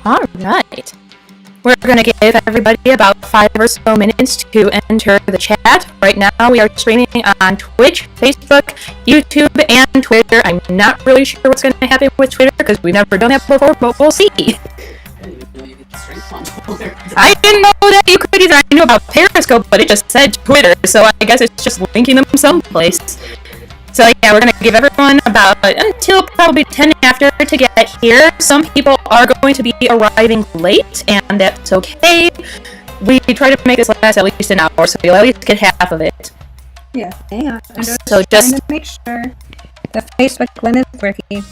Alright. We're going to give everybody about 5 or so minutes to enter the chat. Right now we are streaming on Twitch, Facebook, YouTube, and Twitter. I'm not really sure what's going to happen with Twitter because we've never done that before, but we'll see. I didn't know that you could either. I knew about Periscope, but it just said Twitter, so I guess it's just linking them someplace. So yeah, we're going to give everyone about until probably 10 after to get here. Some people are going to be arriving late, and that's okay. We try to make this last at least an hour, so you'll at least get half of it. Yeah, hang on. I'm just so trying to make sure the Facebook link is working.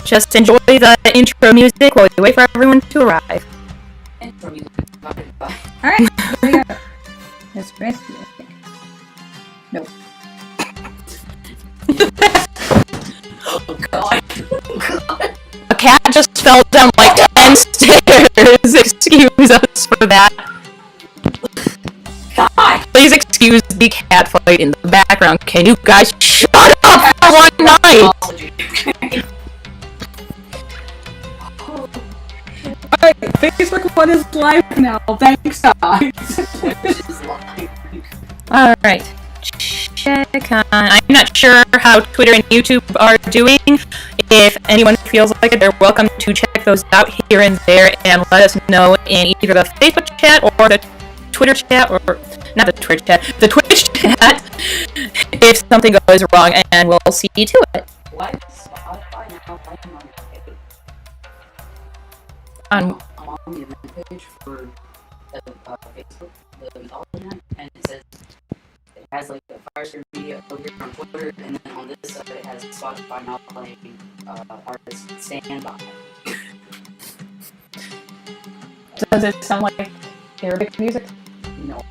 Just enjoy the intro music while we wait for everyone to arrive. Intro music. Alright, here we go. Let's rest music. Nope. Oh god. A cat just fell down like 10 stairs. Excuse us for that. God. Please excuse the cat fight in the background. Can you guys shut up for one night? Alright, Facebook One is live now. Thanks, guys. Alright. Check on. I'm not sure how Twitter and YouTube are doing. If anyone feels like it, they're welcome to check those out here and there and let us know in either the Facebook chat or the Twitter chat, or not the Twitter chat, the Twitch chat, if something goes wrong, and we'll see to it. What? Spotify now? I'm on the event page for Facebook, the Mythology event, and it says it has like a Firestream Media over here on Twitter, and then on this side it has Spotify now playing artists Standby. Does it sound like Arabic music? No,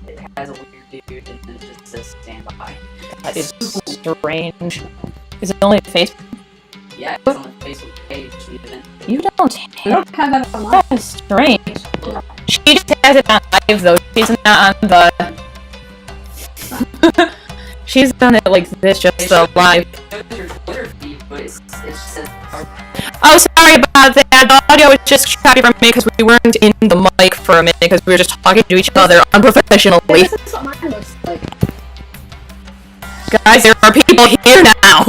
it has a weird dude, and then it just says Standby. That is strange. Is it only Facebook? Yeah, it's on the Facebook page, the event page. You don't have that online. That is strange. She just has it on live though. She's not on the. She's done it like this, just the live. Your Twitter feed, but it says. Oh, sorry about that. The audio was just choppy for me because we weren't in the mic for a minute because we were just talking to each other unprofessionally. This is what mine looks like. Guys, there are people here now.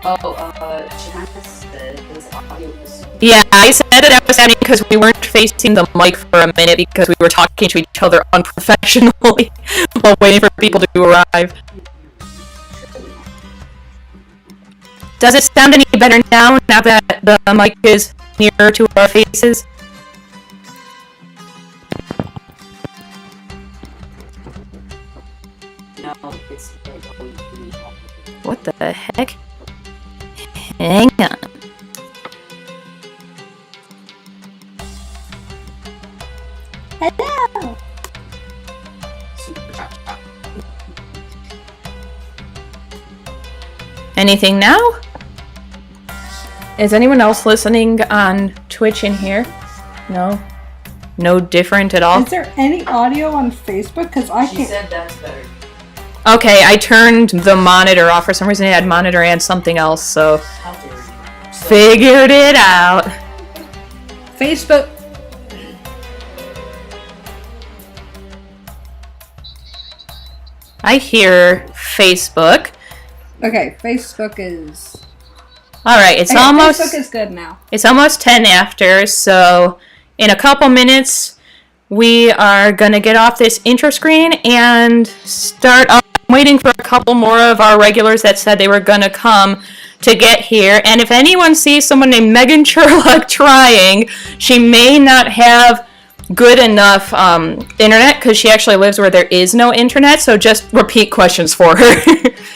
Janice said his audio was... Yeah, I said that was happening because we weren't facing the mic for a minute because we were talking to each other unprofessionally while waiting for people to arrive. Does it sound any better now that the mic is nearer to our faces? No, it's... What the heck? Hang on. Hello! Super chop chop. Anything now? Is anyone else listening on Twitch in here? No? No different at all? Is there any audio on Facebook? Because I She can't... said that's better. Okay, I turned the monitor off. For some reason it had monitor and something else, so... How dare you. So, Figured it out. Facebook... I hear Facebook. Okay, Facebook is... Alright, it's Okay, almost... Facebook is good now. It's almost 10 after, so in a couple minutes we are gonna get off this intro screen and start up. I'm waiting for a couple more of our regulars that said they were gonna come to get here, and if anyone sees someone named Megan Sherlock trying, she may not have good enough internet because she actually lives where there is no internet, so just repeat questions for her.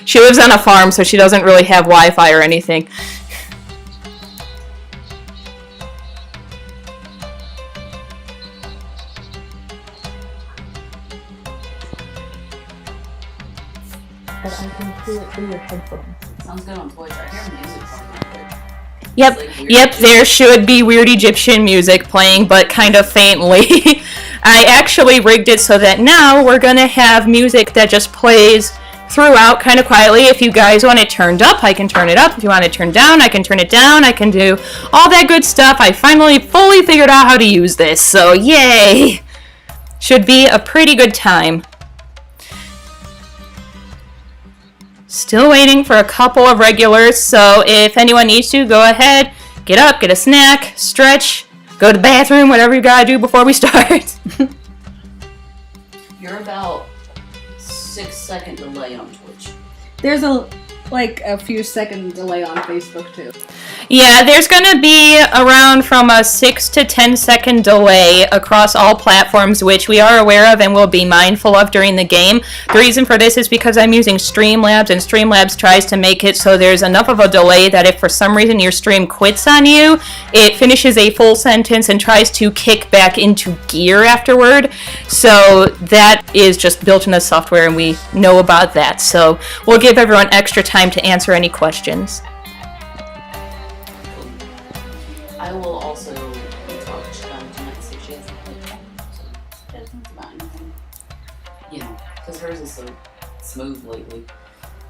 She lives on a farm, so she doesn't really have Wi-Fi or anything. But I can hear it through your headphones. sounds good on Twitch. I hear music from Twitch. Yep, It's like weird yep, music. there should be weird Egyptian music playing, but kind of faintly. I actually rigged it so that now we're gonna have music that just plays throughout kind of quietly. If you guys want it turned up, I can turn it up. If you want it turned down, I can turn it down. I can do all that good stuff. I finally fully figured out how to use this, so yay! Should be a pretty good time. Still waiting for a couple of regulars, so if anyone needs to, go ahead, get up, get a snack, stretch, go to the bathroom, whatever you gotta do before we start. You're about 6-second delay on Twitch. There's a few second delay on Facebook too. Yeah, there's gonna be around from a 6 to 10 second delay across all platforms, which we are aware of and will be mindful of during the game. The reason for this is because I'm using Streamlabs, and Streamlabs tries to make it so there's enough of a delay that if for some reason your stream quits on you, it finishes a full sentence and tries to kick back into gear afterward. So that is just built in the software, and we know about that. So we'll give everyone extra time to answer any questions. I will also talk tonight, see if she has anything. So she doesn't think about anything. You know, because hers is so smooth lately.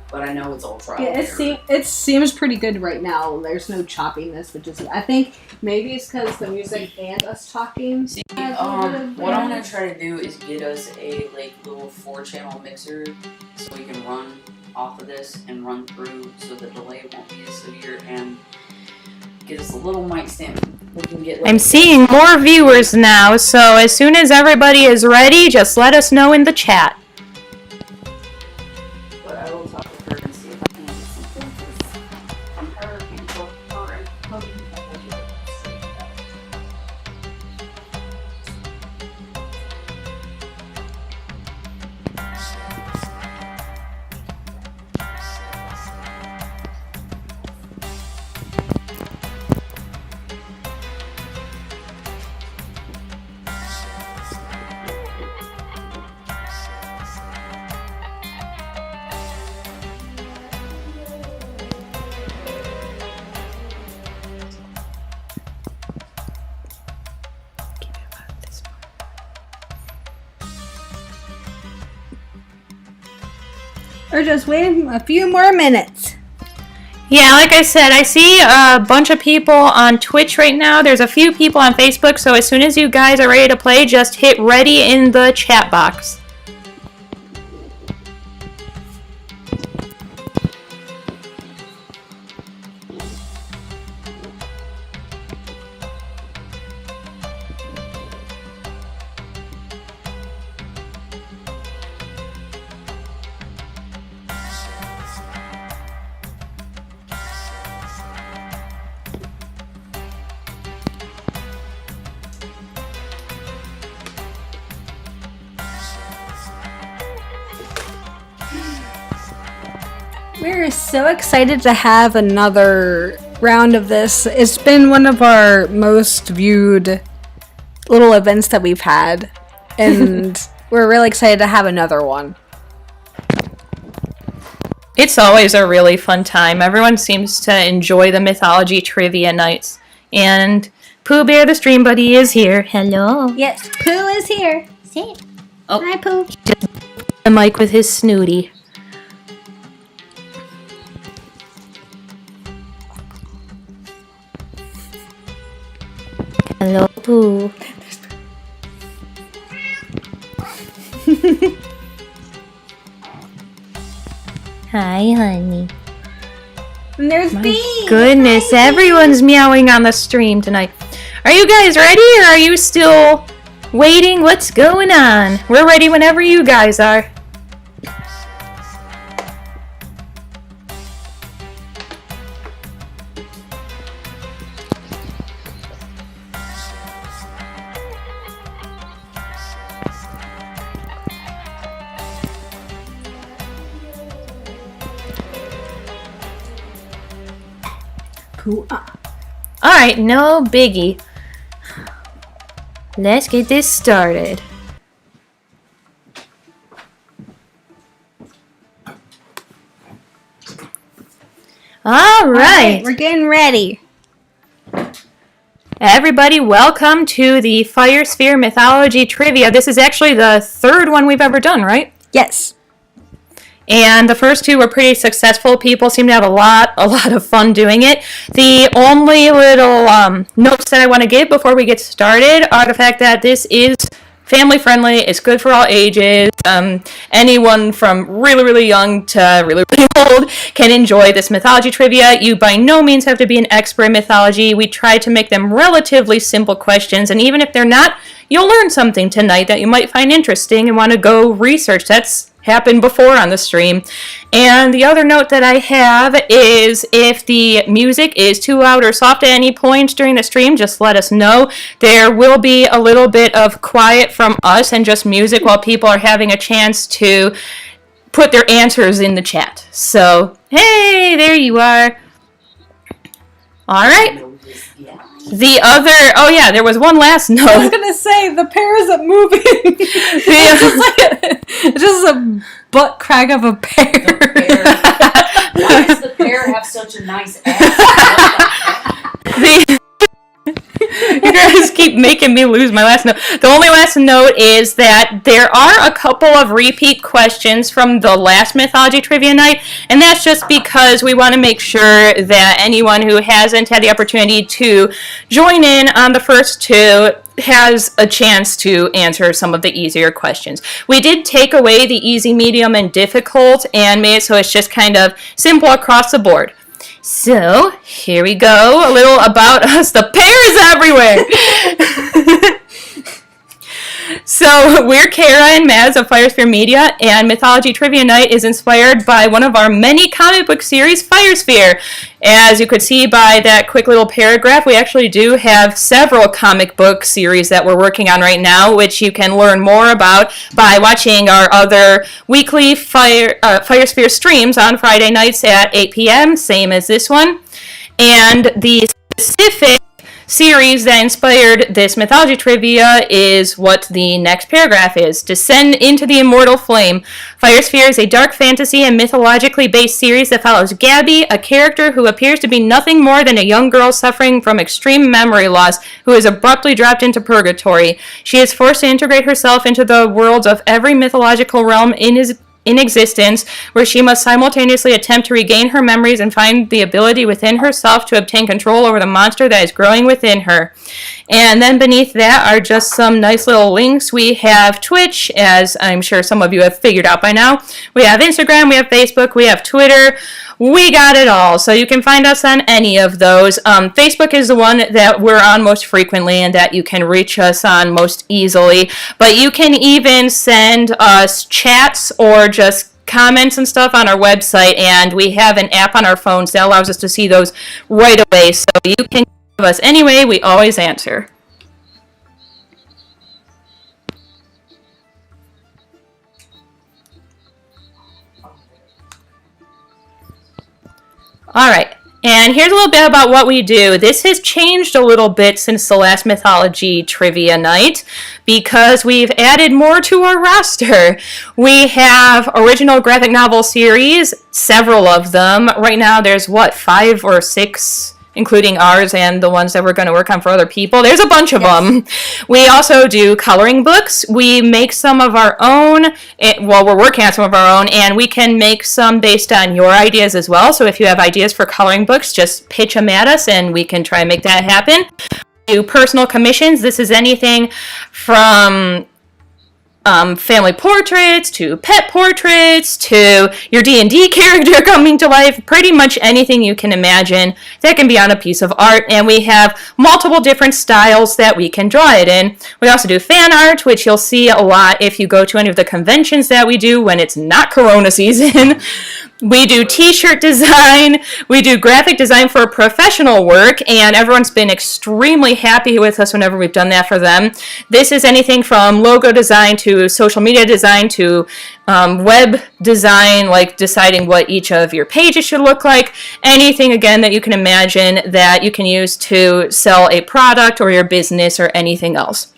But I know it's all trial. Yeah, it seems pretty good right now. There's no choppiness, which is, I think maybe it's because the music and us talking. See, what I'm gonna try to do is get us a little 4-channel mixer so we can run off of this and run through so the delay won't be as severe, and get us a little mic stand we can get. I'm seeing more viewers now, so as soon as everybody is ready, just let us know in the chat. But I will talk to her and see if I can get some focus from her and talk to her and Cody. We're just waiting a few more minutes. Yeah, like I said, I see a bunch of people on Twitch right now. There's a few people on Facebook, so as soon as you guys are ready to play, just hit ready in the chat box. We're so excited to have another round of this. It's been one of our most viewed little events that we've had, and we're really excited to have another one. It's always a really fun time. Everyone seems to enjoy the Mythology trivia nights. And Pooh Bear the Stream Buddy is here. Hello. Yes, Pooh is here. See? Oh. Hi, Pooh. The mic with his snooty. Hello, Pooh. Hi, honey. And there's My Bee. goodness, everyone's meowing on the stream tonight. Are you guys ready, or are you still waiting? What's going on? We're ready whenever you guys are. Pooh. Alright, no biggie. Let's get this started. Alright. We're getting ready. Everybody, welcome to the Fire Sphere Mythology Trivia. This is actually the third one we've ever done, right? Yes. And the first two were pretty successful. People seem to have a lot of fun doing it. The only little notes that I want to give before we get started are the fact that this is family friendly. It's good for all ages. Anyone from really, really young to really, really old can enjoy this mythology trivia. You by no means have to be an expert in mythology. We try to make them relatively simple questions, and even if they're not, you'll learn something tonight that you might find interesting and want to go research. That's happened before on the stream. And the other note that I have is if the music is too loud or soft at any point during the stream, just let us know. There will be a little bit of quiet from us and just music while people are having a chance to put their answers in the chat. So, hey, there you are. All right. The other, oh yeah, there was one last note. I was gonna say, the pear isn't moving. It's just a butt crack of a pear. Why does the pear have such a nice ass? You guys keep making me lose my last note. The only last note is that there are a couple of repeat questions from the last Mythology Trivia Night, and that's just because we want to make sure that anyone who hasn't had the opportunity to join in on the first two has a chance to answer some of the easier questions. We did take away the easy, medium, and difficult and made it so it's just kind of simple across the board. So, here we go. A little about us. The pears everywhere! So, we're Kara and Maz of Firesphere Media, and Mythology Trivia Night is inspired by one of our many comic book series, Firesphere. As you could see by that quick little paragraph, we actually do have several comic book series that we're working on right now, which you can learn more about by watching our other weekly Firesphere streams on Friday nights at 8 p.m., same as this one. And the specific series that inspired this mythology trivia is what the next paragraph is. Descend into the immortal flame. Firesphere is a dark fantasy and mythologically based series that follows Gabby, a character who appears to be nothing more than a young girl suffering from extreme memory loss who is abruptly dropped into purgatory. She is forced to integrate herself into the worlds of every mythological realm in existence, where she must simultaneously attempt to regain her memories and find the ability within herself to obtain control over the monster that is growing within her. And then beneath that are just some nice little links. We have Twitch, as I'm sure some of you have figured out by now. We have Instagram, we have Facebook, we have Twitter. We got it all, so you can find us on any of those. Facebook is the one that we're on most frequently and that you can reach us on most easily. But you can even send us chats or just comments and stuff on our website, and we have an app on our phones that allows us to see those right away. So you can give us anyway, we always answer. All right, and here's a little bit about what we do. This has changed a little bit since the last Mythology Trivia Night because we've added more to our roster. We have original graphic novel series, several of them. Right now there's, 5 or 6, including ours and the ones that we're going to work on for other people. There's a bunch of them. We also do coloring books. We make some of our own, we're working on some of our own, and we can make some based on your ideas as well. So if you have ideas for coloring books, just pitch them at us and we can try and make that happen. We do personal commissions. This is anything from family portraits to pet portraits to your D&D character coming to life, pretty much anything you can imagine that can be on a piece of art. And we have multiple different styles that we can draw it in. We also do fan art, which you'll see a lot if you go to any of the conventions that we do when it's not Corona season. We do t-shirt design, we do graphic design for professional work, and everyone's been extremely happy with us whenever we've done that for them. This is anything from logo design to social media design to web design, like deciding what each of your pages should look like. Anything, again, that you can imagine that you can use to sell a product or your business or anything else.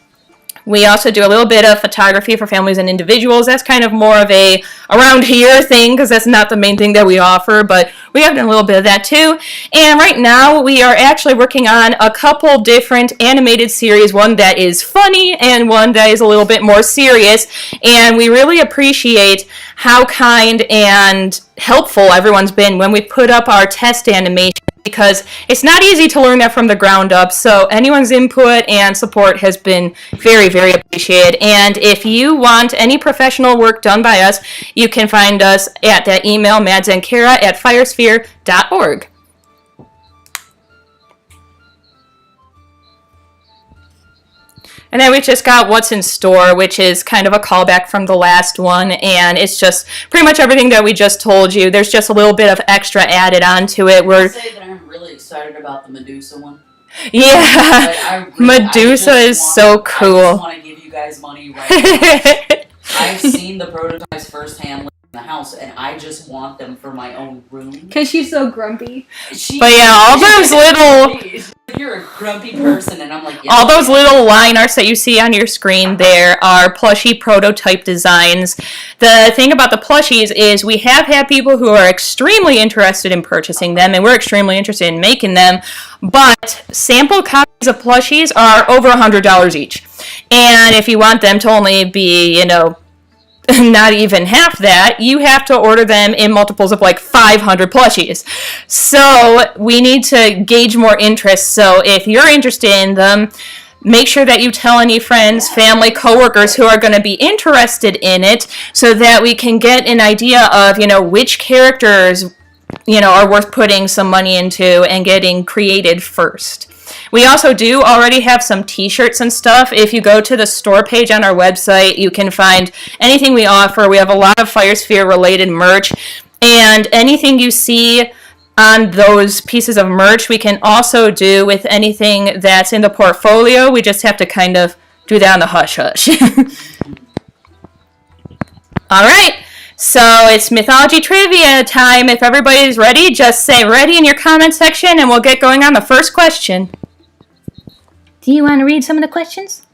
We also do a little bit of photography for families and individuals. That's kind of more of a around here thing because that's not the main thing that we offer, but we have done a little bit of that too. And right now we are actually working on a couple different animated series, one that is funny and one that is a little bit more serious. And we really appreciate how kind and helpful everyone's been when we put up our test animation, because it's not easy to learn that from the ground up. So anyone's input and support has been very, very appreciated. And if you want any professional work done by us, you can find us at that email, madsanKara@firesphere.org. And then we just got What's in Store, which is kind of a callback from the last one, and it's just pretty much everything that we just told you. There's just a little bit of extra added on to it. I'll say that I'm really excited about the Medusa one. Yeah, Medusa is so cool. I just want to give you guys money right now. I've seen the prototypes firsthand in the house, and I just want them for my own room. Because she's so grumpy. But yeah, all those little... You're a grumpy person, and I'm like... Yeah, all those little line arts that you see on your screen there are plushie prototype designs. The thing about the plushies is we have had people who are extremely interested in purchasing them, and we're extremely interested in making them, but sample copies of plushies are over $100 each. And if you want them to only be, not even half that, you have to order them in multiples of like 500 plushies. So we need to gauge more interest. So if you're interested in them, make sure that you tell any friends, family, coworkers who are going to be interested in it, so that we can get an idea of, which characters, are worth putting some money into and getting created first. We also do already have some t-shirts and stuff. If you go to the store page on our website, you can find anything we offer. We have a lot of Firesphere related merch, and anything you see on those pieces of merch we can also do with anything that's in the portfolio. We just have to kind of do that on the hush-hush. All right. So it's Mythology Trivia time. If everybody's ready, just say ready in your comment section and we'll get going on the first question. Do you want to read some of the questions?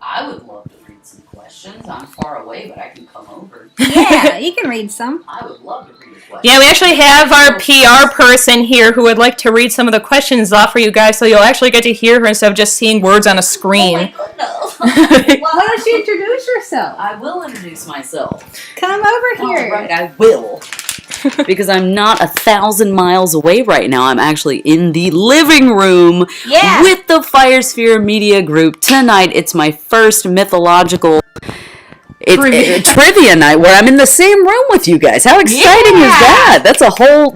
I would love to read some questions. I'm far away, but I can come over. Yeah, you can read some. I would love to read a question. Yeah, we actually have our PR person here who would like to read some of the questions off for you guys, so you'll actually get to hear her instead of just seeing words on a screen. Oh my goodness. Why don't you introduce yourself? I will introduce myself. Come over here. All right, I will. Because I'm not 1,000 miles away right now. I'm actually in the living room with the Firesphere Media Group. Tonight, it's my first mythological trivia night where I'm in the same room with you guys. How exciting is that? That's a whole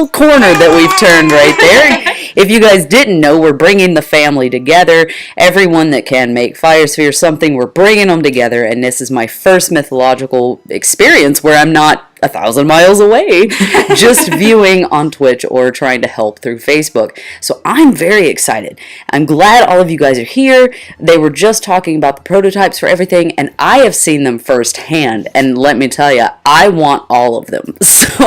corner that we've turned right there. If you guys didn't know, we're bringing the family together. Everyone that can make Firesphere something, we're bringing them together, and this is my first mythological experience where I'm not 1,000 miles away, just viewing on Twitch or trying to help through Facebook. So I'm very excited. I'm glad all of you guys are here. They were just talking about the prototypes for everything, and I have seen them firsthand, and let me tell you, I want all of them. So,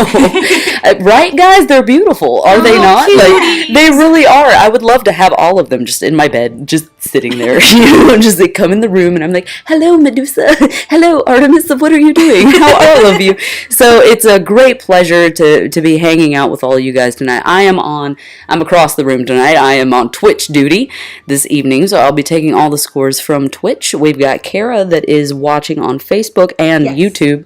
right, guys? They're beautiful, are they not? Like, they really are. I would love to have all of them just in my bed, just sitting there, just they come in the room, and I'm like, hello, Medusa. Hello, Artemis. What are you doing? How are all of you? So it's a great pleasure to be hanging out with all you guys tonight. I'm across the room tonight. I am on Twitch duty this evening, so I'll be taking all the scores from Twitch. We've got Kara that is watching on Facebook and YouTube.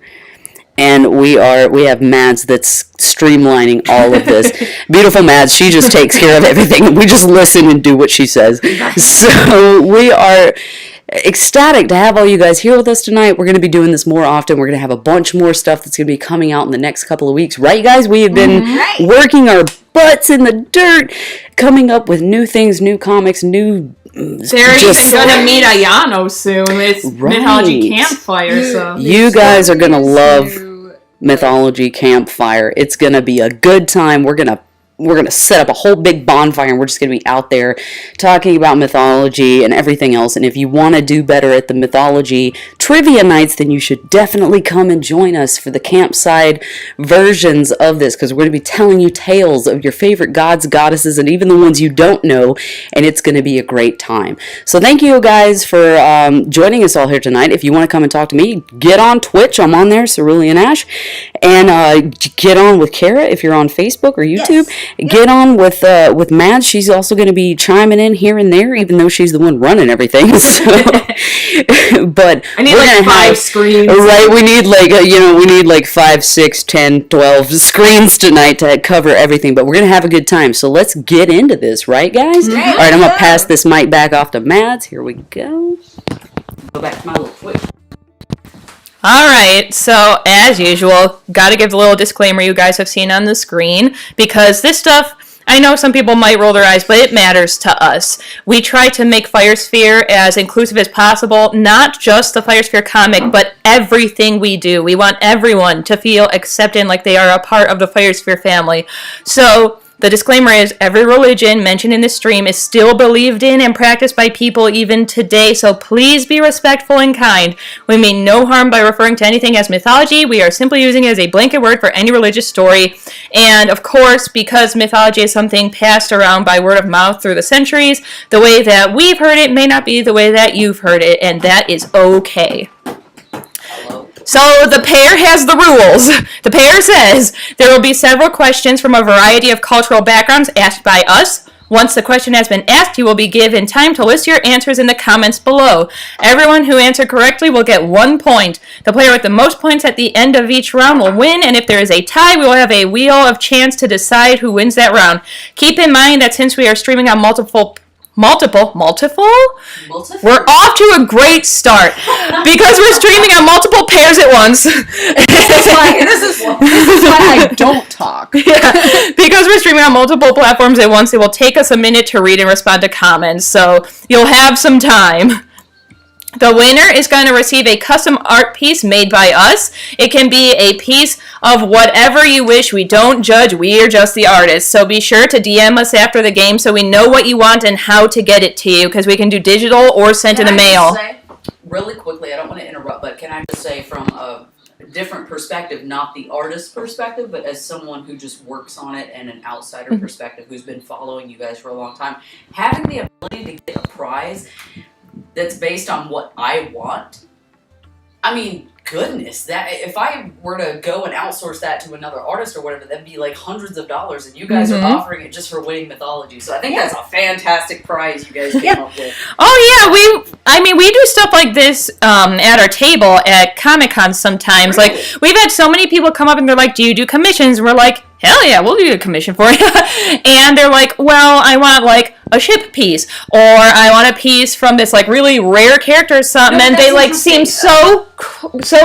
And we have Mads that's streamlining all of this. Beautiful Mads, she just takes care of everything. We just listen and do what she says. So we are ecstatic to have all you guys here with us tonight. We're going to be doing this more often. We're going to have a bunch more stuff that's going to be coming out in the next couple of weeks. Right, guys? We have been working our butts in the dirt, coming up with new things, new comics, new... They're even going to meet Ayano soon. It's Mythology Campfire. So you guys are going to love Mythology Campfire. It's going to be a good time. We're going to we're going to set up a whole big bonfire, and we're just going to be out there talking about mythology and everything else. And if you want to do better at the mythology trivia nights, then you should definitely come and join us for the campsite versions of this, because we're going to be telling you tales of your favorite gods, goddesses, and even the ones you don't know, and it's going to be a great time. So thank you guys for joining us all here tonight. If you want to come and talk to me, get on Twitch. I'm on there, Cerulean Ash. And get on with Kara if you're on Facebook or YouTube. Yes. Get on with Mads. She's also going to be chiming in here and there, even though she's the one running everything. So, but I need like 5 screens. Right, we need like 5, 6, 10, 12 screens tonight to cover everything. But we're going to have a good time. So let's get into this, right, guys? Right, all right, I'm going to pass this mic back off to Mads. Here we go. Go back to my little Twitch. Alright, so as usual, gotta give the little disclaimer you guys have seen on the screen, because this stuff, I know some people might roll their eyes, but it matters to us. We try to make Firesphere as inclusive as possible, not just the Firesphere comic, but everything we do. We want everyone to feel accepted like they are a part of the Firesphere family. So, the disclaimer is every religion mentioned in this stream is still believed in and practiced by people even today, so please be respectful and kind. We mean no harm by referring to anything as mythology. We are simply using it as a blanket word for any religious story. And of course, because mythology is something passed around by word of mouth through the centuries, the way that we've heard it may not be the way that you've heard it, and that is okay. So the pair has the rules. The pair says there will be several questions from a variety of cultural backgrounds asked by us. Once the question has been asked, you will be given time to list your answers in the comments below. Everyone who answered correctly will get 1 point. The player with the most points at the end of each round will win, and if there is a tie, we will have a wheel of chance to decide who wins that round. Keep in mind that since we are streaming on multiple? We're off to a great start because we're streaming on multiple pairs at once. This is why I don't talk. Yeah, because we're streaming on multiple platforms at once, it will take us a minute to read and respond to comments, so you'll have some time. The winner is going to receive a custom art piece made by us. It can be a piece of whatever you wish. We don't judge. We are just the artists. So be sure to DM us after the game so we know what you want and how to get it to you, because we can do digital or sent in the mail. Say, really quickly, I don't want to interrupt, but can I just say from a different perspective, not the artist perspective, but as someone who just works on it and an outsider perspective who's been following you guys for a long time, having the ability to get a prize that's based on what I want. I mean, goodness, that if I were to go and outsource that to another artist or whatever, that'd be like hundreds of dollars, and you guys are offering it just for winning Mythology. So I think that's a fantastic prize you guys came up with. Oh yeah, we do stuff like this at our table at Comic-Con sometimes. Really? Like, we've had so many people come up and they're like, do you do commissions? And we're like, hell yeah, we'll do a commission for you. And they're like, well, I want like a ship piece, or I want a piece from this like really rare character or something, and they like seem so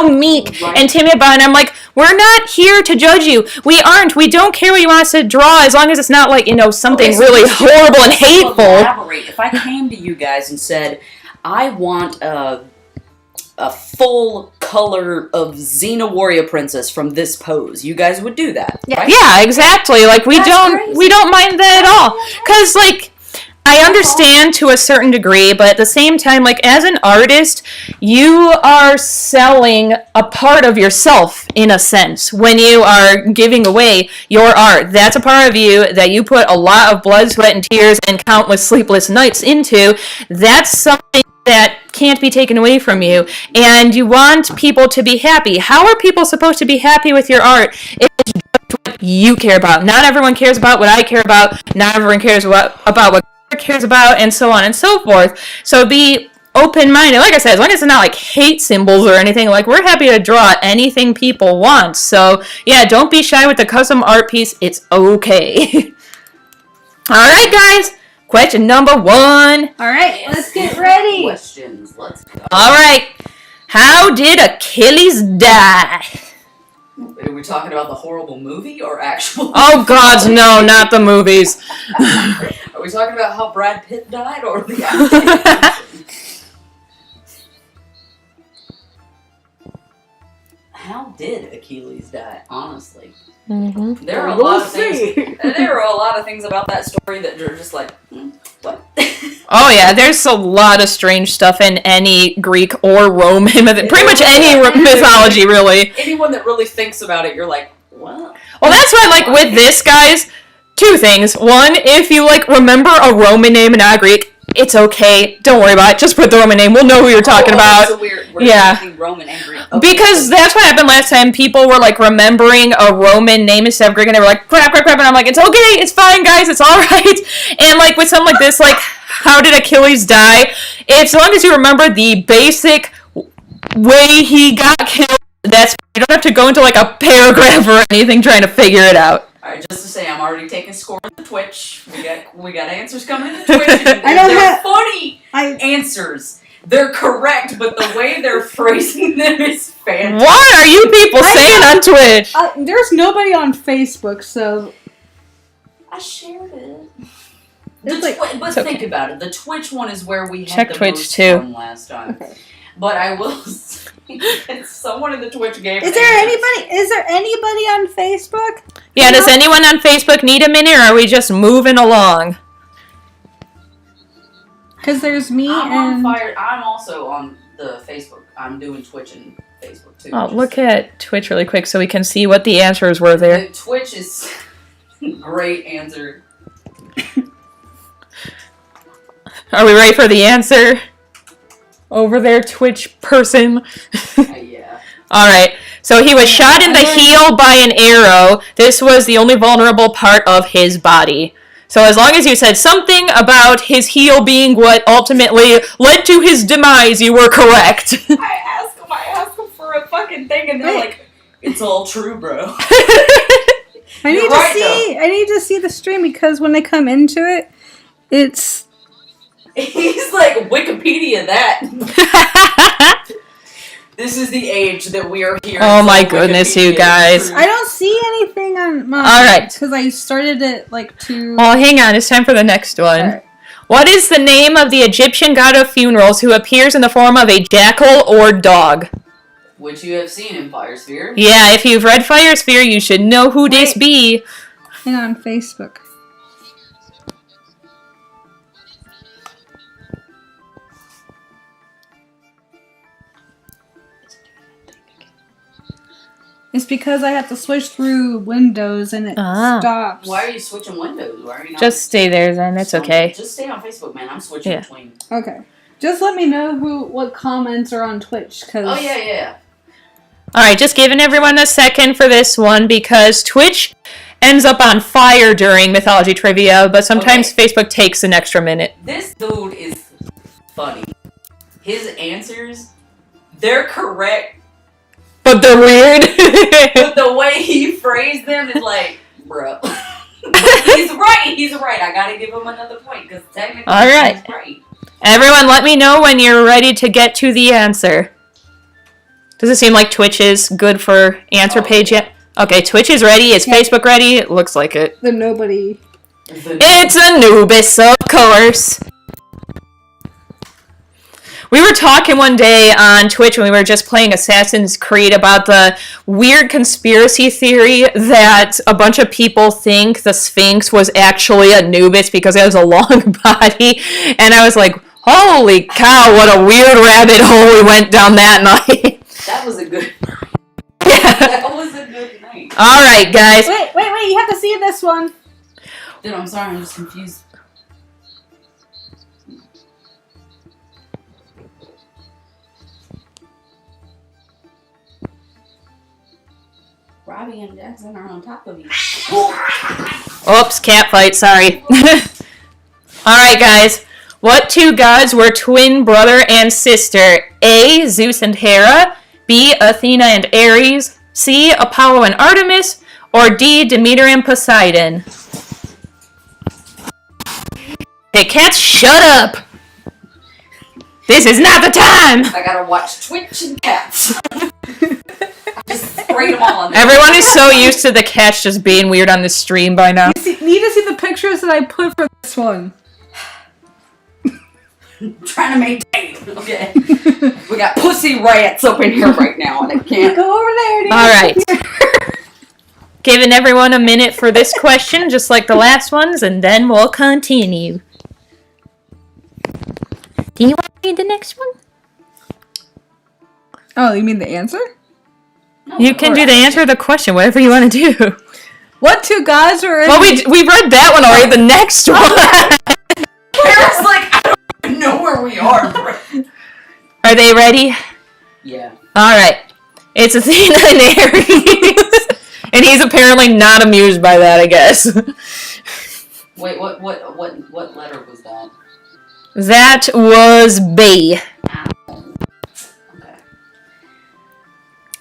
meek and timid about it. And I'm like, we're not here to judge you. We aren't. We don't care what you want us to draw, as long as it's not like, something really horrible and hateful. Elaborate. If I came to you guys and said, I want a full color of Xena Warrior Princess from this pose, you guys would do that, right? Yeah, exactly. Like, we don't mind that at all. 'Cause, like, I understand to a certain degree, but at the same time, like, as an artist, you are selling a part of yourself, in a sense, when you are giving away your art. That's a part of you that you put a lot of blood, sweat, and tears and countless sleepless nights into. That's something that can't be taken away from you, and you want people to be happy. How are people supposed to be happy with your art? It's just what you care about. Not everyone cares about what I care about. Not everyone cares about what cares about, and so on and so forth. So be open-minded. Like I said, as long as it's not like hate symbols or anything, like, we're happy to draw anything people want. So yeah, don't be shy with the custom art piece. It's okay. Alright guys, question number 1. Alright, let's get ready. Questions, let's go. Alright, how did Achilles die? Are we talking about the horrible movie or actual? Oh gods, no, not the movies. Are we talking about how Brad Pitt died or the actual? How did Achilles die? Honestly, Mm-hmm. there are a We'll lot of see. things. There are a lot of things about that story that are just like, what? Oh yeah, there's a lot of strange stuff in any Greek or Roman myth, pretty much any mythology, really. Anyone that really thinks about it, you're like, what? Well, that's why, like, with this, guys, two things. One, if you, like, remember a Roman name and not a Greek, it's okay. Don't worry about it. Just put the Roman name. We'll know who you're talking about. So we're Yeah. thinking Roman and Greek. Because that's what happened last time. People were, like, remembering a Roman name instead of Greek, and they were like, crap. And I'm like, it's okay. It's fine, guys. It's all right. And, like, with something like this, like, how did Achilles die? As long as you remember the basic way he got killed, that's, you don't have to go into, like, a paragraph or anything trying to figure it out. Alright, just to say, I'm already taking score on the Twitch. We got answers coming in the Twitch. And I don't they're have- funny answers. They're correct, but the way they're phrasing them is fantastic. What are you people saying on Twitch? There's nobody on Facebook, so I shared it. It's like- But it's think okay. about it. The Twitch one is where we had Check the Twitch, most too. fun last time. Okay. But I will say that someone in the Twitch game. Is there anybody on Facebook? Yeah, does anyone on Facebook need a minute, or are we just moving along? Because there's me I'm on and fire. I'm also on the Facebook. I'm doing Twitch and Facebook too. Oh, look at Twitch really quick so we can see what the answers were there. The Twitch is great answer. Are we ready for the answer? Over there, Twitch person. Yeah. Alright, so he was shot in the heel by an arrow. This was the only vulnerable part of his body. So as long as you said something about his heel being what ultimately led to his demise, you were correct. I ask them for a fucking thing, and they're like, "It's all true, bro." I need to see the stream because when I come into it, it's He's like Wikipedia that. This is the age that we are here. Oh my until goodness, Wikipedia you is I guys. true. don't see anything on mine. All right. Because I started it like to. Oh, hang on, it's time for the next one. Alright. What is the name of the Egyptian god of funerals who appears in the form of a jackal or dog? Which you have seen in Fire Sphere. Yeah, if you've read Fire Sphere, you should know who this Wait. be. And on Facebook. It's because I have to switch through windows and it stops. Why are you switching windows? Why are you not? Just stay there then, it's okay. Just stay on Facebook, man. I'm switching Yeah. between. Okay. Just let me know what comments are on Twitch. Cause Oh yeah. Alright, just giving everyone a second for this one because Twitch ends up on fire during Mythology Trivia, but sometimes Facebook takes an extra minute. This dude is funny. His answers, they're correct, But they're weird. but the way he phrased them is like, bro. He's right. I gotta give him another point because technically All right. he's right. Everyone, let me know when you're ready to get to the answer. Does it seem like Twitch is good for answer page yet? Okay, Twitch is ready. Is Facebook ready? It looks like it. the nobody. It's Anubis, of course. We were talking one day on Twitch when we were just playing Assassin's Creed about the weird conspiracy theory that a bunch of people think the Sphinx was actually Anubis because it has a long body. And I was like, holy cow, what a weird rabbit hole we went down that night. That was a good night. Yeah. That was a good night. Alright, guys. Wait, you have to see this one. Dude, I'm sorry, I'm just confused. Robbie and Jackson are on top of you. Oops, cat fight, sorry. Alright, guys. What two gods were twin brother and sister? A. Zeus and Hera. B. Athena and Ares. C. Apollo and Artemis. Or D. Demeter and Poseidon. Hey, cats, shut up! This is not the time! I gotta watch Twitch and cats. I just sprayed them all on there. Everyone is so used to the cats just being weird on the stream by now. Need to see the pictures that I put for this one. trying to maintain. Okay. We got pussy rats up in here right now, and I can't. Go over there. All right. Giving everyone a minute for this question, just like the last ones, and then we'll continue. Do you want to read the next one? Oh, you mean the answer? No, You can do the answer to the question, whatever you want to do. What two guys were in... Well, we read that one already. The next one. Kara's like, I don't even know where we are. Are they ready? Yeah. All right. It's Athena and Ares, and he's apparently not amused by that. I guess. Wait, what letter was that? That was B. Ow. Okay.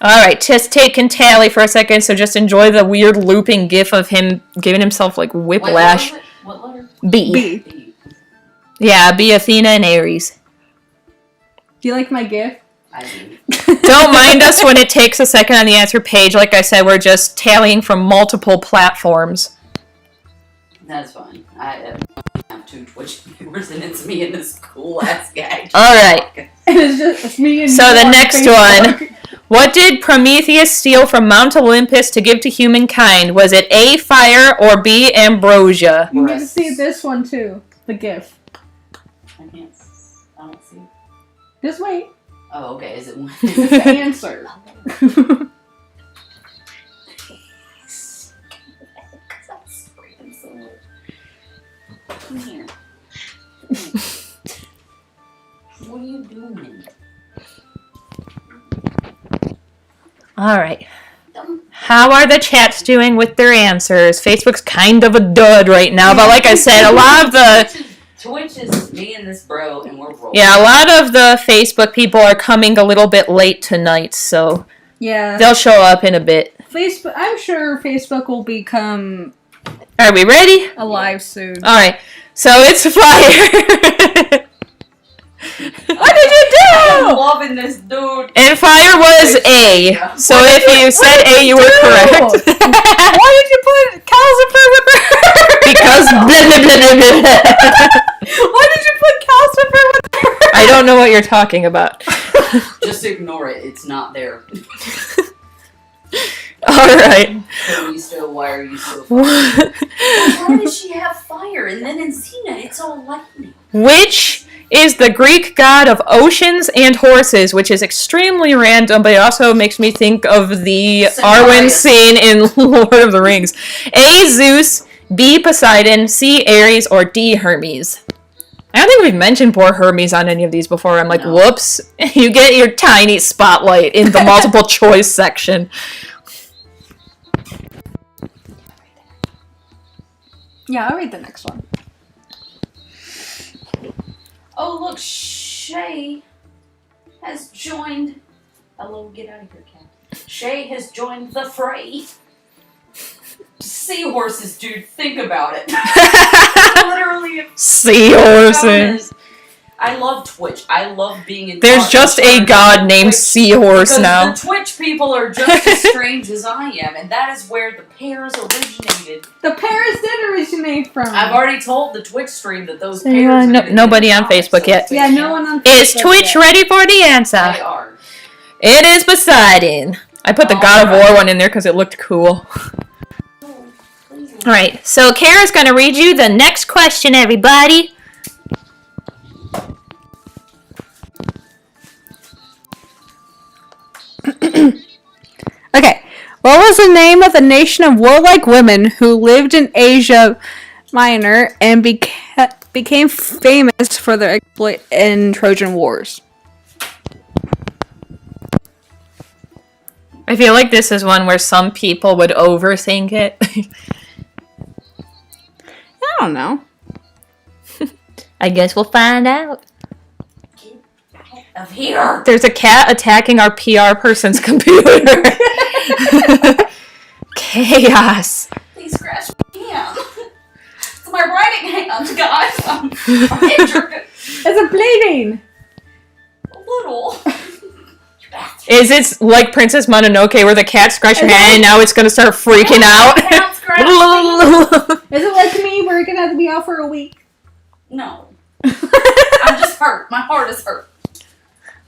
All right, just take and tally for a second. So just enjoy the weird looping gif of him giving himself like whiplash. Wait, what letter? B. B. Yeah, B. Athena and Ares. Do you like my gift? I do. Don't mind us when it takes a second on the answer page. Like I said, we're just tallying from multiple platforms. That's fine. I have 2 Twitch viewers, and it's me and this cool ass guy. All right. It's me and So you the on next Facebook. one. What did Prometheus steal from Mount Olympus to give to humankind? Was it A, fire, or B, ambrosia? You need to see this one too. The gift. I don't see. Just wait. Oh, okay. Is it one? It's the answer. Come here. What are you doing? All right. How are the chats doing with their answers? Facebook's kind of a dud right now, but like I said, a lot of the... Twitch is me and this bro, and we're rolling. Yeah, a lot of the Facebook people are coming a little bit late tonight, so Yeah. they'll show up in a bit. Facebook. I'm sure Facebook will become Are we ready? alive soon. All right. So it's fire. What did you I'm do? loving this dude. And fire was A. So if you said A, you were correct. Why did you put calcifer with her? Because blah, blah, blah, blah, blah. Why did you put calcifer with her? I don't know what you're talking about. Just ignore it. It's not there. All right. Why are you so fire? Why does she have fire? And then in Xena, it's all lightning. Which is the Greek god of oceans and horses, which is extremely random, but it also makes me think of the Arwen scene in Lord of the Rings. A, Zeus, B, Poseidon, C, Ares, or D, Hermes. I don't think we've mentioned poor Hermes on any of these before. I'm like, No. whoops. You get your tiny spotlight in the multiple choice section. Yeah, I'll read the next one. Oh, look, Shay has joined. Hello, get out of here, cat. Shay has joined the fray. Seahorses, dude, think about it. Literally. Seahorses. I love Twitch. I love being in There's just a god named Twitch Seahorse because now. the Twitch people are just as strange as I am, and that is where the pairs originated. The Paris did originate from. I've already told the Twitch stream that those pairs Yeah, are no- gonna be nobody in on the comments, Facebook so yet. Yeah, no one on Is Facebook Twitch yet. ready for the answer? They are. It is Poseidon. I put the God of War one in there because it looked cool. Alright, so Kara's going to read you the next question, everybody. Okay. What was the name of the nation of warlike women who lived in Asia Minor and became famous for their exploit in Trojan Wars? I feel like this is one where some people would overthink it. I don't know. I guess we'll find out. Of here. There's a cat attacking our PR person's computer. Chaos. Please scratch my hand. It's my writing hand, guys. I'm injured It's a bleeding. a little. Is it like Princess Mononoke where the cat scratched your hand and now it's going to start freaking out? Cat scratch. Is it like me? We're gonna have to be out for a week. No. I'm just hurt. My heart is hurt.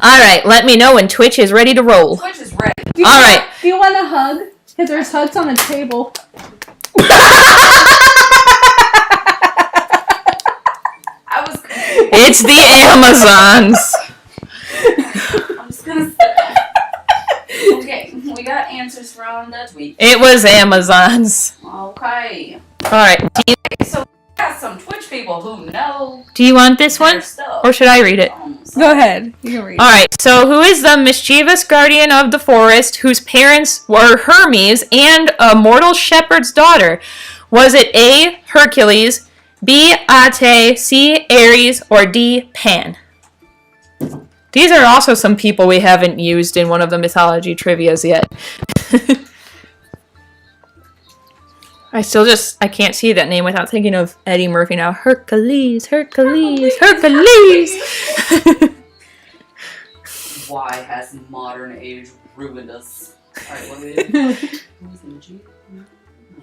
All right, let me know when Twitch is ready to roll. Twitch is ready. All right. Do you want a hug? Because there's hugs on the table. It's the Amazons. I'm just gonna say. Okay, we got answers from the tweet. It was Amazons. Okay. All right. So we got some Twitch people who know Do you want this their one, stuff. or should I read it? Go ahead. You can read. All right. So, who is the mischievous guardian of the forest whose parents were Hermes and a mortal shepherd's daughter? Was it A. Hercules, B. Ate, C. Ares, or D. Pan? These are also some people we haven't used in one of the mythology trivias yet. I can't see that name without thinking of Eddie Murphy now. Hercules. Why has modern age ruined us? Alright, what do we do?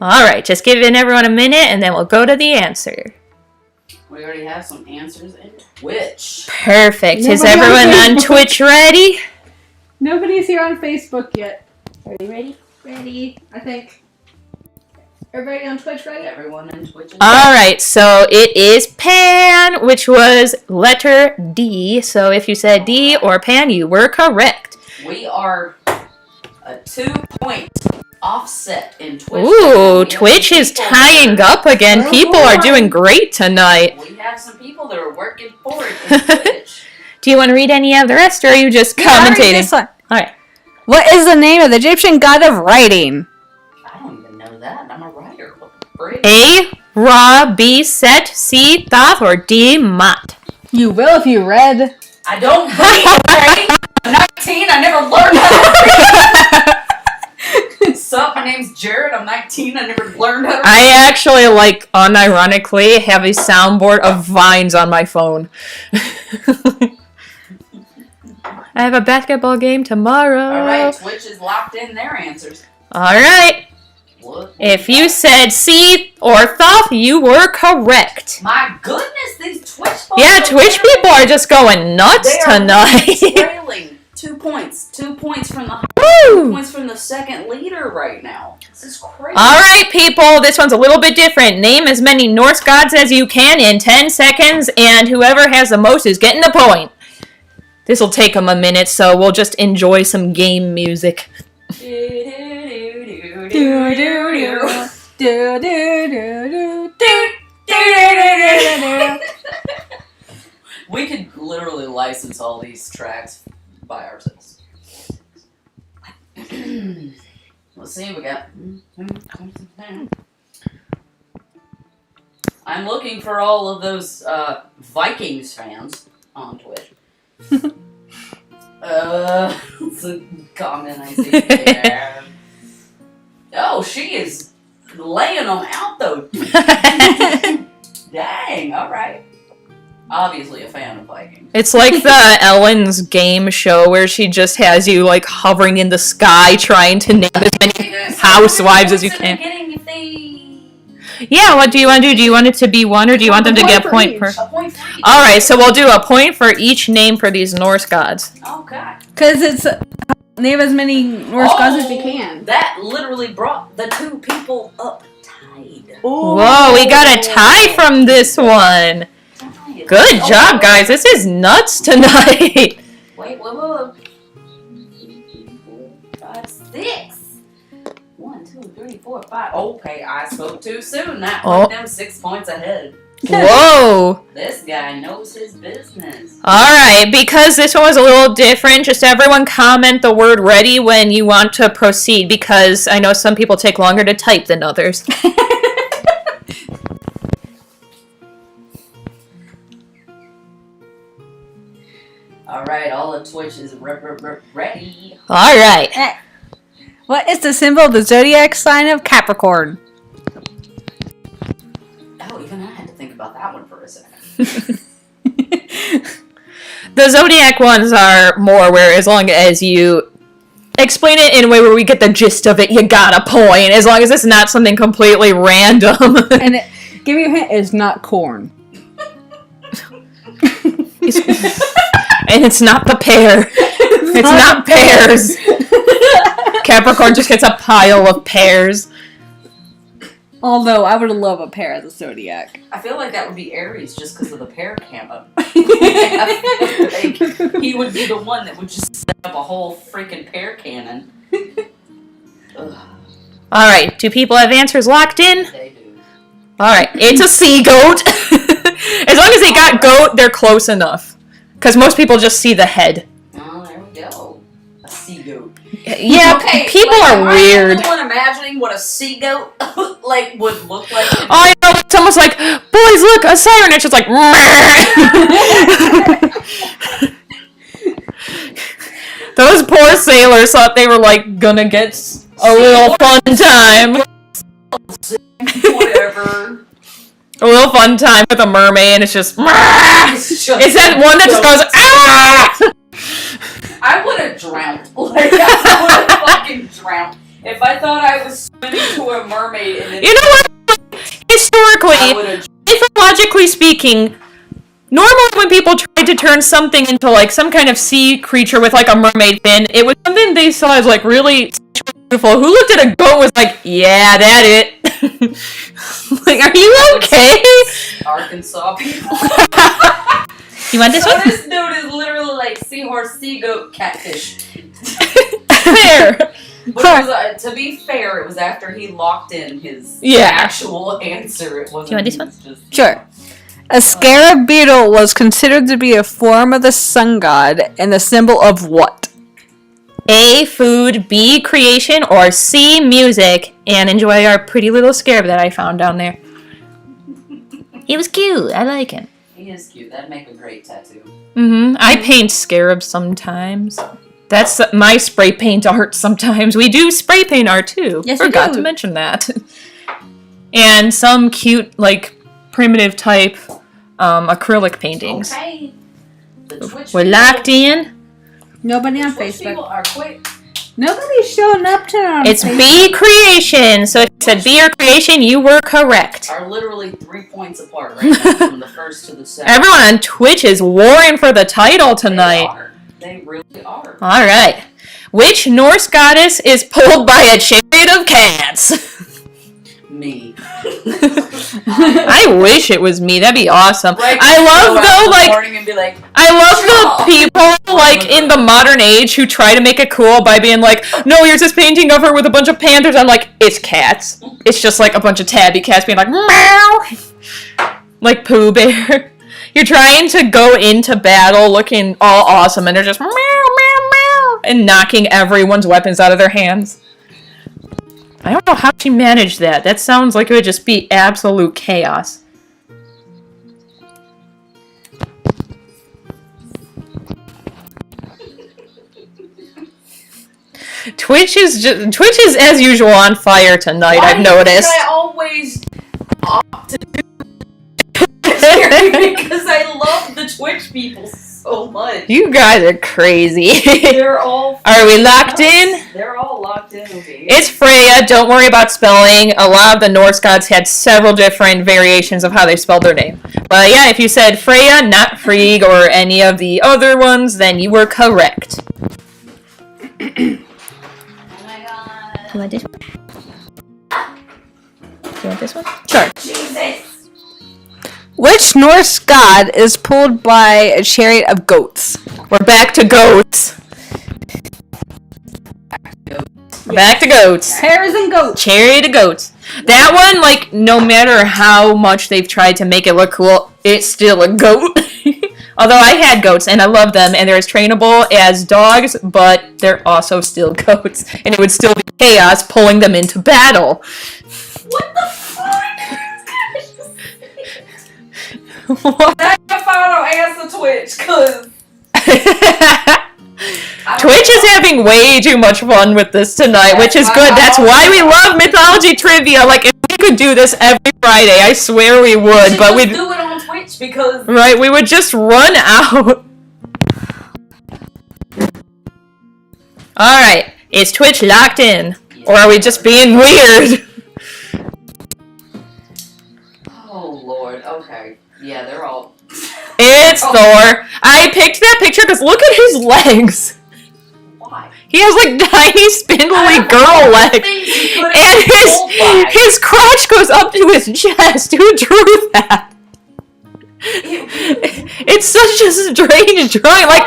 All right, just giving everyone a minute, and then we'll go to the answer. We already have some answers in Twitch. Perfect. Is Nobody on everyone on Facebook. Twitch ready? Nobody's here on Facebook yet. Are you ready? Ready, I think. Everybody on Twitch ready? Everyone in Twitch is All right, so it is Pan, which was letter D. So if you said D or Pan, you were correct. We are a 2-point offset in Twitch. Ooh, We have Twitch some is people tying that up again. Oh, People are boy. doing great tonight. We have some people that are working for it in Twitch. Do you want to read any of the rest, or are you just Yeah, I'll read commentating? this one. All right. What is the name of the Egyptian god of writing? I don't even know that. I'm a writer. What the frick? A. Ra, B. Set, C. Thoth, or D. Mot. You will if you read. I don't read, okay? I'm 19. I never learned how to read. Sup, my name's Jared. I'm 19. I never learned how to read. I actually, unironically, have a soundboard of vines on my phone. I have a basketball game tomorrow. Alright, Twitch is locked in their answers. All right. What? If you said C or Thoth, you were correct. My goodness, these Twitch folks. Yeah, are Twitch people are just going nuts They are tonight. trailing 2 points. 2 points from the 2 Woo! points from the second leader right now. This is crazy. All right, people, this one's a little bit different. Name as many Norse gods as you can in 10 seconds, and whoever has the most is getting the point. This will take them a minute, so we'll just enjoy some game music. We could literally license all these tracks by ourselves. Let's see, we got. I'm looking for all of those Vikings fans on Twitch. It's a comment I see there. Oh, she is laying them out though. Dang, alright. Obviously a fan of Vikings. It's like the Ellen's game show where she just has you hovering in the sky trying to name as many housewives as you can. Yeah, what do you want to do? Do you want it to be one, or do you want them to get a point per? A point for each. All right, so we'll do a point for each name for these Norse gods. Okay. Because it's name as many Norse gods as you can. That literally brought the two people up tied. Whoa, we got a tie from this one. Good job, guys. This is nuts tonight. Wait. 5, 6. 1, 2, 3, 4, 5. Okay, I spoke too soon. That put them 6 points ahead. Whoa. This guy knows his business. All right, because this one was a little different, just everyone comment the word ready when you want to proceed, because I know some people take longer to type than others. Alright, all of Twitch is ready. All right. What is the symbol of the zodiac sign of Capricorn? Oh, even I had to think about that one for a second. The zodiac ones are more where as long as you explain it in a way where we get the gist of it, you got a point. As long as it's not something completely random. And give me a hint, it's not corn. And it's not the pear. It's not pears. Capricorn just gets a pile of pears. Although I would love a pear as a zodiac. I feel like that would be Aries just because of the pear cannon. Like, he would be the one that would just set up a whole freaking pear cannon. Alright, do people have answers locked in? They do. Alright, it's a sea goat. As long as they got goat, they're close enough. Because most people just see the head. Oh, there we go. A sea goat. Yeah, Okay, people like, are weird. Am I the one imagining what a sea goat like would look like? Oh, I know. It's almost like, boys, look, a siren. It's just like, those poor sailors thought they were like gonna get a little fun time. Whatever. A little fun time with a mermaid, and it's just. It's just Is that one that just goes, ah! I would have drowned. Like, I would have fucking drowned. If I thought I was swimming to a mermaid and then You know what? Historically, I would have. mythologically speaking, normally when people tried to turn something into like some kind of sea creature with like a mermaid fin, it was something they saw as like really beautiful. Who looked at a goat and was like, yeah, that it. Like, are you okay? Arkansas people. You want this So one? this dude is literally like seahorse, sea goat, catfish. Fair. But it was, to be fair, it was after he locked in his actual answer. It wasn't. Do you want this one? Just, Sure. A scarab beetle was considered to be a form of the sun god and the symbol of what? A, food, B, creation, or C, music. And enjoy our pretty little scarab that I found down there. He was cute. I like him. He is cute. That'd make a great tattoo. Mm-hmm. I paint scarabs sometimes. That's my spray paint art sometimes. We do spray paint art too. Yes, we Forgot do. to mention that. And some cute, like, primitive type acrylic paintings. Okay. The Twitch We're people- locked in. Nobody on Twitch people are quick. Nobody's showing up to on It's B, creation. So if you said B or creation, you were correct. Are literally 3 points apart right now from the first to the second. Everyone on Twitch is warring for the title tonight. They really are. All right. Which Norse goddess is pulled by a chariot of cats? Me. I wish it was me. That'd be awesome. Like, I love go out in though, the like morning and be like, I love "Draw." the people like in the modern age who try to make it cool by being like, no, here's this painting of her with a bunch of panthers. I'm like, it's cats. It's just like a bunch of tabby cats being like, meow, like Pooh Bear. You're trying to go into battle looking all awesome, and they're just meow, meow, meow, and knocking everyone's weapons out of their hands. I don't know how she managed that. That sounds like it would just be absolute chaos. Twitch is as usual on fire tonight. Why I've noticed. I always opt to do because I love the Twitch people so much. You guys are crazy. They're all. Are we locked in? They're all locked in. Okay. It's Freya. Don't worry about spelling. A lot of the Norse gods had several different variations of how they spelled their name. But yeah, if you said Freya, not Frigg, or any of the other ones, then you were correct. Oh my god. You want this one? You want this one? Sure. Jesus. Which Norse god is pulled by a chariot of goats? We're back to goats. We're back to goats. Hares and goats. Chariot of goats. That one, like, no matter how much they've tried to make it look cool, it's still a goat. Although I had goats, and I love them, and they're as trainable as dogs, but they're also still goats. And it would still be chaos pulling them into battle. What the fuck? What? That's my final answer, Twitch, cause Twitch is having way too much fun with this tonight, which is good. That's why we love mythology trivia. Like, if we could do this every Friday, I swear we would, but we'd do it on Twitch because right, we would just run out. Alright, is Twitch locked in? Or are we just being weird? oh lord, okay, yeah, they're all. It's Thor. I picked that picture because look at his legs. Why? He has like tiny, spindly girl legs. And his crotch goes up to his chest. Who drew that? It's such a strange drawing. Like,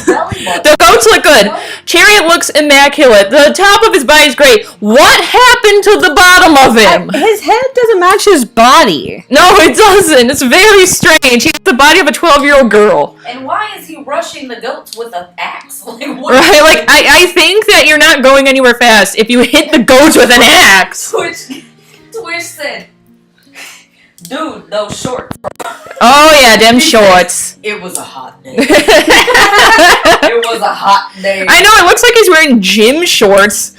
the goats look good. Chariot looks immaculate. The top of his body is great. What happened to the bottom of him? His head doesn't match his body. No, it doesn't. It's very strange. He has the body of a 12-year-old girl. And why is he rushing the goats with an axe? Like, what? Right? Like, I think that you're not going anywhere fast if you hit the goats with an axe. Twitch said, dude, those shorts. Oh yeah, them shorts. It was a hot day. It was a hot day. I know, it looks like he's wearing gym shorts.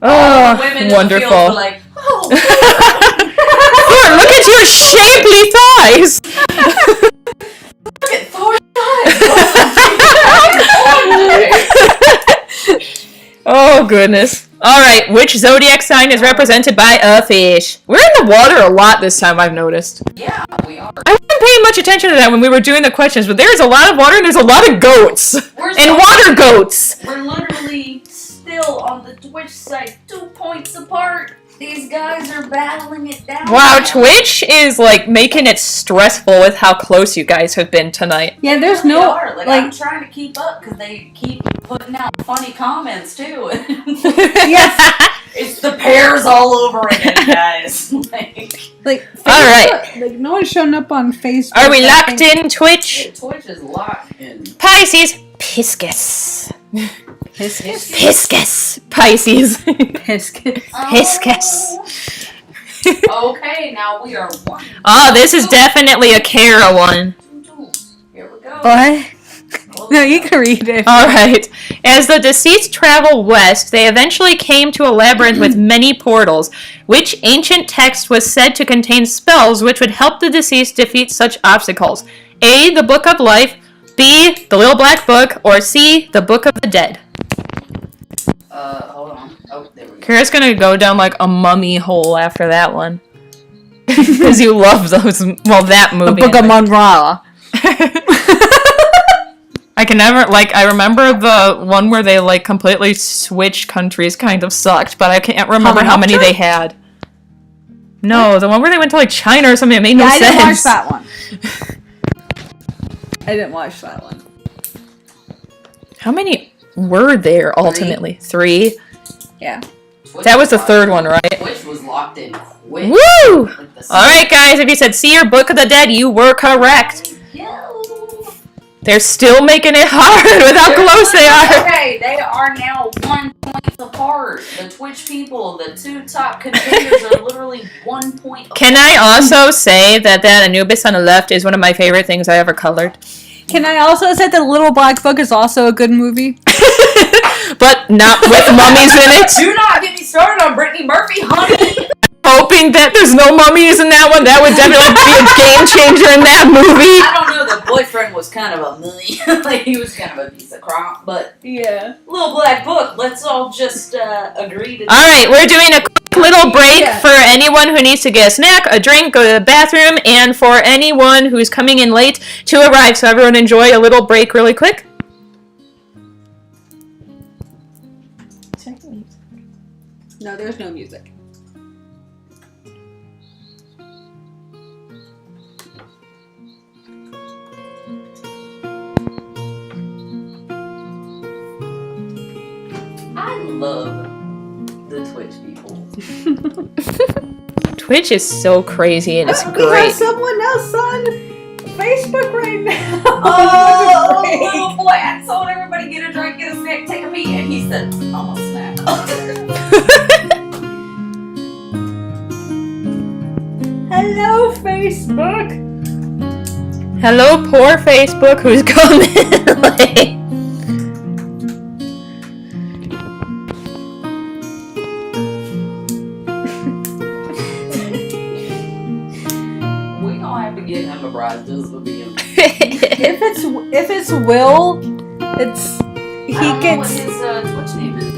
All the women Oh, in the wonderful. field were like, oh, Thor, look at your shapely thighs. look at Thor's thighs. Oh goodness. Alright, which zodiac sign is represented by a fish? We're in the water a lot this time, I've noticed. Yeah, we are. I wasn't paying much attention to that when we were doing the questions, but there's a lot of water and there's a lot of goats. And water goats. We're literally still on the Twitch side 2 points apart. These guys are battling it down. Wow, Twitch is like making it stressful with how close you guys have been tonight. Yeah, there's They no are. Like, I'm trying to keep up because they keep putting out funny comments too. Yes. It's the pears all over again, guys. like All right. Like no one's showing up on Facebook. Are we locked in, Twitch? Twitch is locked in. Pisces. Piscus. Piscus. Piscus. Pisces. Piscus. Piscus. Okay, now we are one. Oh, this is definitely a Kara one. Here we go. What? No, you can read it. Alright. As the deceased travel west, they eventually came to a labyrinth with many portals, which ancient text was said to contain spells which would help the deceased defeat such obstacles. A. The Book of Life. B. The Little Black Book. Or C. The Book of the Dead. Hold on. Oh, there we go. Kara's gonna go down like a mummy hole after that one. Because you love those, well, that The movie. Book of Monra. I can never, like, I remember the one where they, like, completely switched countries kind of sucked, but I can't remember how many they had. No, the one where they went to, like, China or something, it made no sense. I didn't watch that one. I didn't watch that one. How many were there, ultimately? Three? Yeah. Twitch That was the locked third in. one, right? Twitch was locked in quick. Woo! Like the Alright, guys, if you said see your Book of the Dead, you were correct. Yo. They're still making it hard with how close they are. Okay, they are now 1 point apart. The Twitch people, the two top contenders are literally 1 point apart. Can I also say that Anubis on the left is one of my favorite things I ever colored? Can I also say the Little Black Book is also a good movie? But not with mummies in it. Do not get me started on Brittany Murphy, honey. Hoping that there's no mummies in that one. That would definitely be a game changer in that movie. I don't know, the boyfriend was kind of a mummy. Like, he was kind of a piece of crap, but Yeah. Little Black Book, let's all just agree to Alright, we're doing a quick little break Yeah. for anyone who needs to get a snack, a drink, go to the bathroom, and for anyone who's coming in late to arrive. So everyone enjoy a little break really quick. No, there's no music. I love the Twitch people. Twitch is so crazy and it's We have great. someone else on Facebook right now. Oh, little boy, I told everybody get a drink, get a snack, take a pee, and he said, I'm a snack. Hello, Facebook. Hello, poor Facebook who's coming late. We don't have to get him a bride just for being. If it's Will, it's he I don't know what gets his Twitch name is.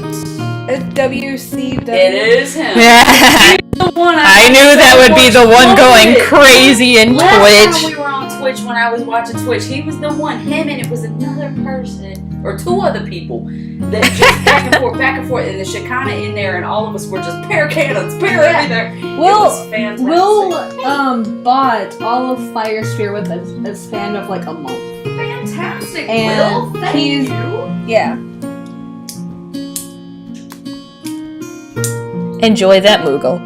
it's WCW. It is him. Yeah. The one I knew that would be the one going crazy in Last time Twitch. we were on Twitch when I was watching Twitch. He was the one, him, and it was another person, or two other people, that just back and forth, and the Shekinah in there, and all of us were just pair cannons, everything. Will, it was fantastic. Will bought all of Fire Sphere with a span of like a month. Fantastic, And Will. Thank he's- you. Yeah. Enjoy that Moogle.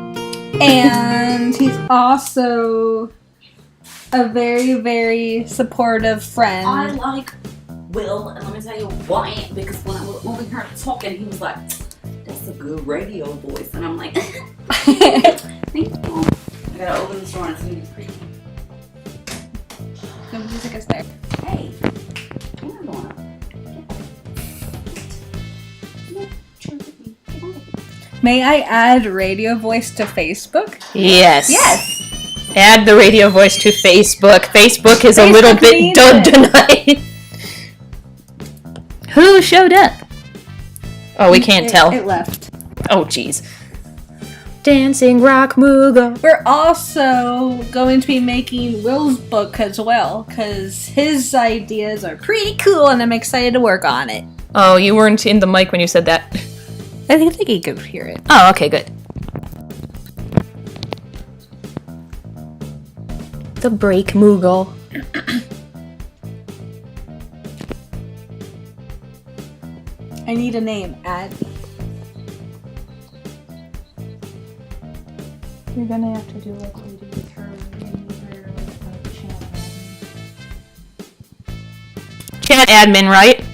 And he's also a very, very supportive friend. I like Will, and let me tell you why. Because when I was over here talking, he was like, "That's a good radio voice," and I'm like, "Thank you." I gotta open this door and it's gonna be pretty. The music is there. Hey, you're not going up. May I add radio voice to Facebook? Yes. Yes. Add the radio voice to Facebook. Facebook is a little Facebook bit needs dull it. tonight. Who showed up? Oh, we can't tell. It left. Oh, jeez. Dancing Rock Moogle. We're also going to be making Will's book as well, because his ideas are pretty cool, and I'm excited to work on it. Oh, you weren't in the mic when you said that. I think he could hear it. Oh, okay, good. The Break Moogle. I need a name. Add. You're gonna have to do like we do with her channel. Chat admin, right?